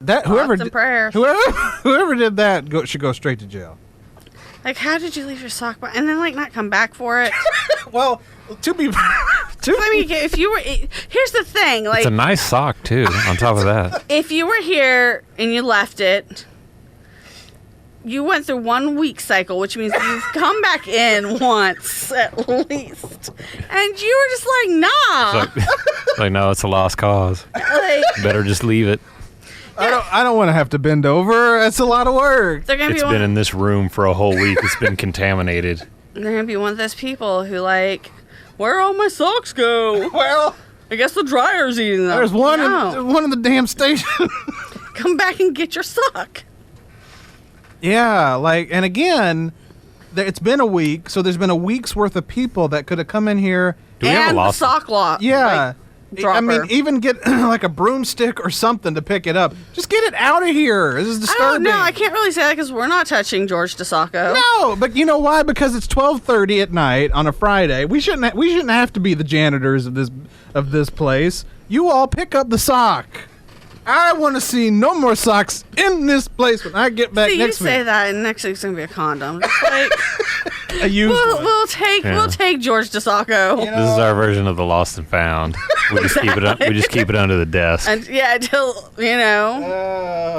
That Thoughts and prayers. whoever did that should go straight to jail. Like, how did you leave your sock behind? And then, like, not come back for it? Well, to be... I mean, if you were... Here's the thing. Like, It's a nice sock, too, on top of that. if you were here and you left it, you went through 1 week cycle, which means you've come back in once at least. And you were just like, nah. Like, no, it's a lost cause. Like, Better just leave it. I don't want to have to bend over. That's a lot of work. they're gonna It's be been in this room for a whole week. It's been contaminated. they're gonna be one of those people who like, where all my socks go? Well, I guess the dryer's eating them. there's one No. in one of the damn stations. Come back and get your sock. Yeah, like, and again, it's been a week, so there's been a week's worth of people that could have come in here. Do we have a And the lawsuit? sock lot. Yeah. I mean, dropper. even get like a broomstick or something to pick it up. Just get it out of here. This is I disturbing. don't know. I can't really say that because we're not touching George DeSacco. No, but you know why? Because it's 12:30 at night on a Friday. We shouldn't have to be the janitors of this place. You all pick up the sock. I want to see no more socks in this place when I get back See, next you say week. that, and next week's gonna be a condom. Just like, A used one. we'll take George DeSacco. You know, This is our version of the lost and found. We just keep it. We just keep it under the desk. And yeah, until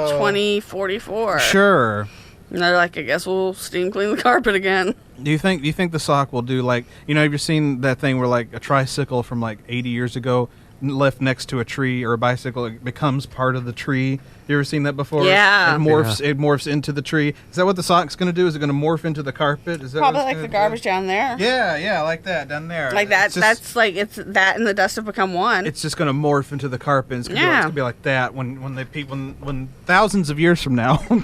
2044. Sure. And they're like, I guess we'll steam clean the carpet again. Do you think the sock will do like, have you seen that thing where like a tricycle from like 80 years ago left next to a tree or a bicycle, it becomes part of the tree? You ever seen that before? Yeah. It morphs into the tree. Is that what the sock's going to do? Is it going to morph into the carpet? Is that Probably what it's like the gonna garbage down there. do? Yeah, like that down there. Like that. It's just- That's like it's that and the dust have become one. It's just going to morph into the carpet. It's going Yeah. to be like that when thousands of years from now, when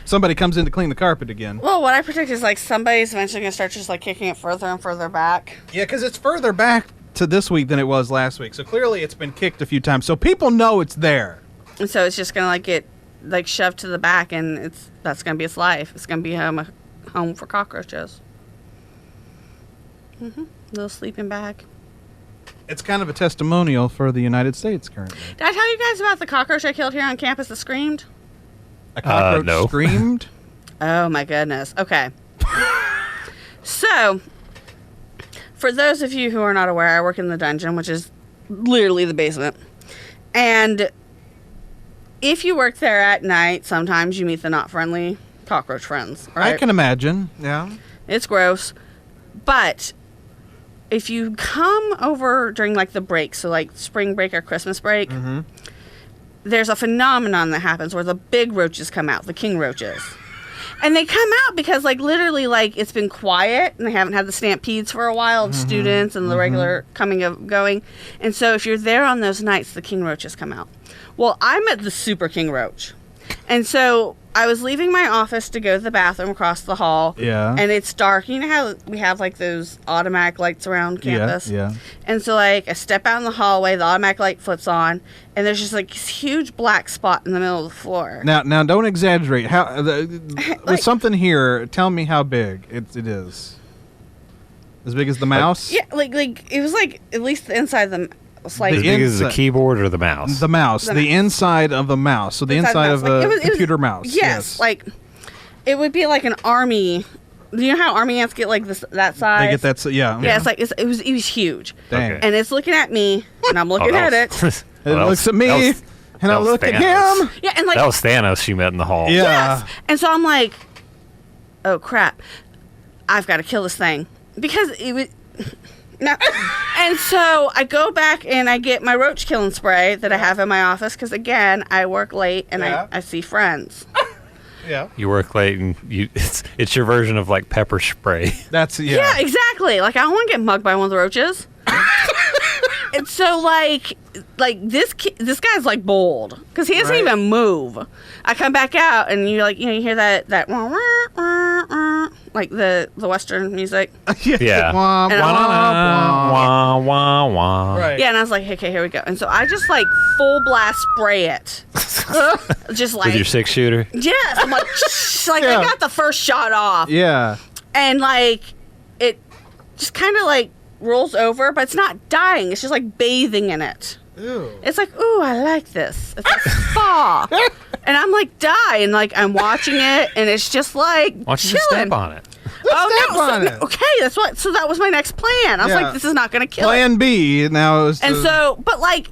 somebody comes in to clean the carpet again. Well, what I predict is like somebody's eventually gonna start just like kicking it further and further back. Yeah, because it's further back to this week than it was last week. So clearly it's been kicked a few times. So people know it's there. And so it's just gonna like get like shoved to the back, and that's gonna be its life. It's gonna be a home for cockroaches. Little sleeping bag. It's kind of a testimonial for the United States currently. Did I tell you guys about the cockroach I killed here on campus that screamed? A cockroach No. screamed? Oh my goodness. Okay. So, for those of you who are not aware, I work in the dungeon, which is literally the basement. And if you work there at night, sometimes you meet the not friendly cockroach friends. Right? I can imagine, yeah. It's gross. But if you come over during like the break, so like spring break or Christmas break, there's a phenomenon that happens where the big roaches come out, the king roaches. And they come out because like literally like it's been quiet and they haven't had the stampedes for a while of students and the regular coming of going. And so if you're there on those nights, the king roaches come out. Well, I met the super king roach. And so I was leaving my office to go to the bathroom across the hall. Yeah. And it's dark. You know how we have like those automatic lights around campus? Yeah. And so like I step out in the hallway, the automatic light flips on, and there's just like this huge black spot in the middle of the floor. Now don't exaggerate. With something here, tell me how big it is. As big as the mouse? Yeah, like it was like at least the inside of the it's like As big as the inside- keyboard or the mouse? The mouse. The The mouse. inside of the mouse. So the inside of Like, a it was- computer mouse. Yes, like it would be like an army. You know how army ants get like that size? They get that, yeah. Yeah, it's like it was huge. Dang. Okay. And it's looking at me, and I'm looking at it. It looks at me, and I look at Thanos. him. Yeah, and like That was Thanos she met in the hall. Yeah. yes. And so I'm like, oh crap, I've got to kill this thing because it was. No. And so I go back and I get my roach killing spray that I have in my office because again I work late and Yeah. I see friends. Yeah. You work late and it's your version of like pepper spray. That's, Yeah, exactly. Like I don't want to get mugged by one of the roaches. And so like this guy's like bold because he doesn't Right. even move. I come back out and you you hear that like the Western music. Yeah. Wah, And wah, wah. Wah, wah, wah. Right. Yeah, and I was like, okay, here we go. And so I just like full blast spray it. Just like With your 6-shooter? yes, I'm like like Yeah. I got the first shot off. Yeah. And like it just kind of like rolls over, but it's not dying. It's just like bathing in it. Ew. It's like, ooh, I like this. It's like spa. And I'm like, die. And like, I'm watching it, and it's just like, Why don't you chilling. just step on it? Step on it. Okay, that's what. So that was my next plan. I was Yeah. like, this is not going to kill it. Plan B. Now it's And so, but like,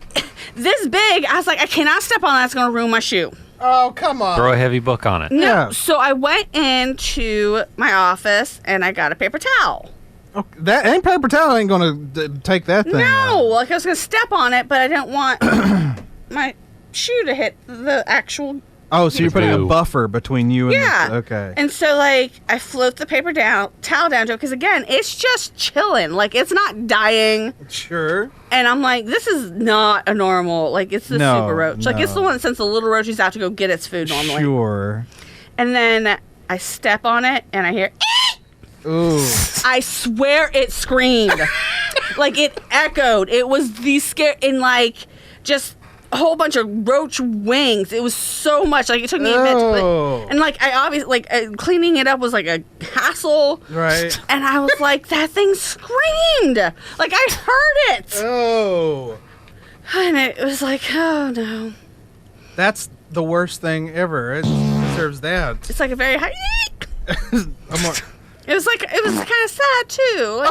this big, I was like, I cannot step on that. It's going to ruin my shoe. oh, come on. Throw a heavy book on it. No. Yeah. So I went into my office and I got a paper towel. Okay, that ain't paper towel ain't gonna take that thing. No, out. like I was going to step on it, but I didn't want my shoe to hit the actual. Oh, so you're putting a Boo. buffer between you and Yeah. okay. And so, like, I float the paper towel down to it because, again, it's just chilling. Like, it's not dying. Sure. And I'm like, this is not a normal, like, it's the No, super roach. Like, it's the no. one that sends the little roaches out to go get its food normally. Sure. And then I step on it and I hear, Ooh. I swear it screamed. Like, it echoed. It was the scare, and, like, just a whole bunch of roach wings. It was so much. Like, it took me a minute to Oh. put, and, like, I obviously, like, cleaning it up was, like, a hassle. Right. And I was like, that thing screamed. Like, I heard it. Oh. And it was like, oh, no. That's the worst thing ever. It deserves that. It's like a very high. I'm more- It was like, it was kind of sad, too.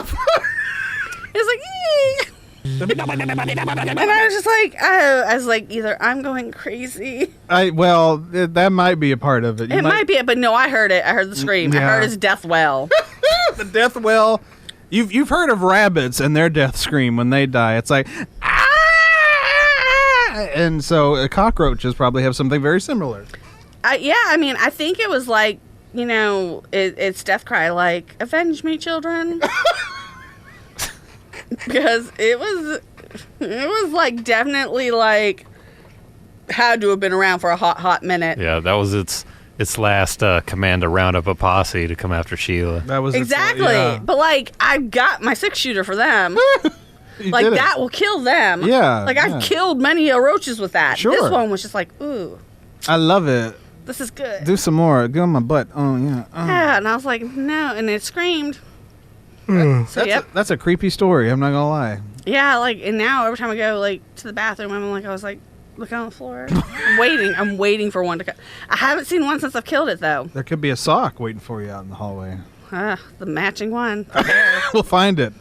Like, it was like, "Eek." And I was just like, I was like, either I'm going crazy. that might be a part of it. You It might be it, but no, I heard it. I heard the scream. I Yeah. heard his death well. The death well. You've heard of rabbits and their death scream when they die. It's like ah! And so cockroaches probably have something very similar. Yeah, I mean, I think it was like, you know, it's death cry, like, avenge me, children. Because it was like definitely like had to have been around for a hot minute. Yeah, that was its last command to round up a posse to come after Sheila. That was Exactly. yeah. But like I've got my 6-shooter for them. You Like did it. that will kill them. Yeah, Like yeah. I've killed many roaches with that. Sure. This one was just like, ooh, I love it. this is good. Do some more. Go on my butt. Oh yeah. Yeah, and I was like, no, and it screamed. So That's a creepy story. I'm not gonna lie. Yeah, like, and now every time I go like to the bathroom, I'm like, I was like, looking on the floor, I'm waiting for one to come. I haven't seen one since I've killed it though. There could be a sock waiting for you out in the hallway. The matching one. We'll find it.